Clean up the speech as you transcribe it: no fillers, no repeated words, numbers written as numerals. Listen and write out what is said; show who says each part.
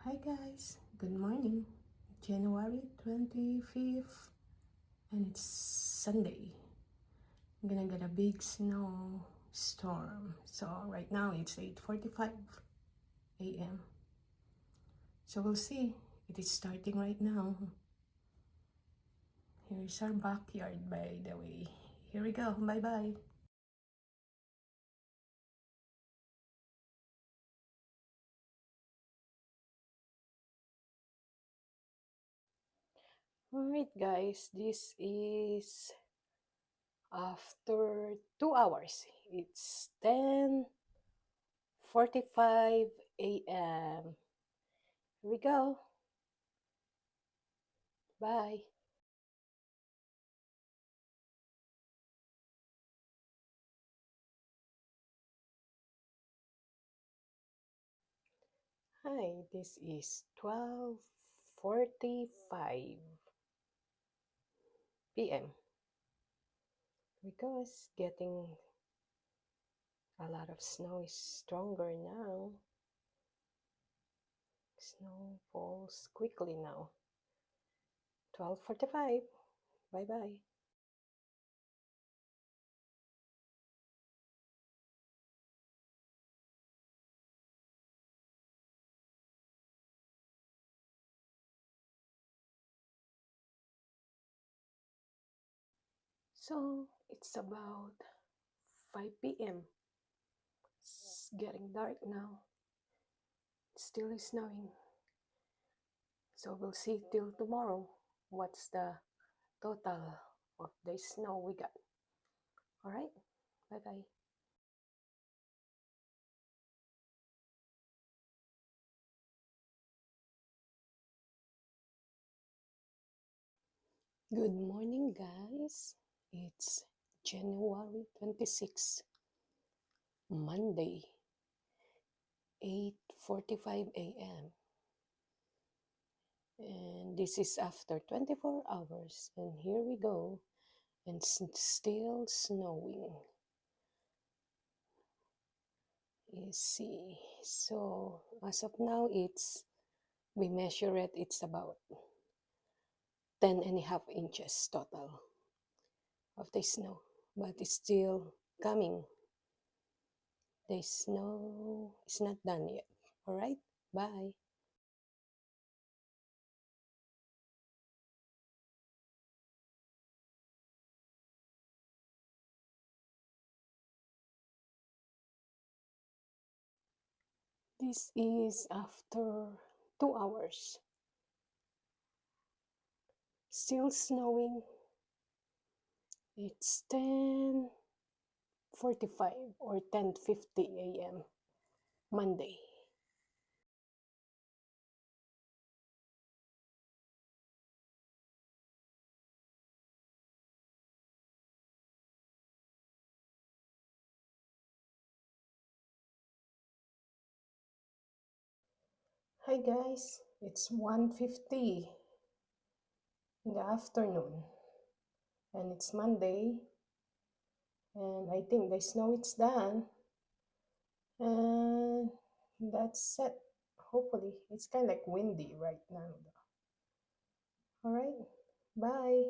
Speaker 1: Hi guys, good morning. January 25th and it's Sunday. I'm gonna get a big snow storm. So right now it's 8:45 a.m. So we'll see. It is starting right now. Here's our backyard, by the way. Here we go. Bye-bye. Alright guys, this is after 2 hours. It's 10:45 a.m. Here we go. Bye. Hi, this is 12:45 p.m. because getting a lot of snow is stronger now. Snow falls quickly now. 12:45. Bye-bye. So, it's about 5 p.m. It's getting dark now. It still is snowing. So, we'll see till tomorrow what's the total of the snow we got. Alright? Bye-bye. Good morning, guys. It's January 26th, Monday, 8:45 a.m. And this is after 24 hours. And here we go. And it's still snowing. You see. So, as of now, we measure it, it's about 10.5 inches total of the snow. But it's still coming. The snow is not done yet. Alright? Bye. This is after 2 hours. Still snowing. It's 10:45 or 10:50 a.m. Monday. Hi guys, it's 1:50 in the afternoon and it's Monday and I think the snow is done and that's it. Hopefully, it's kind of like windy right now. Alright, bye.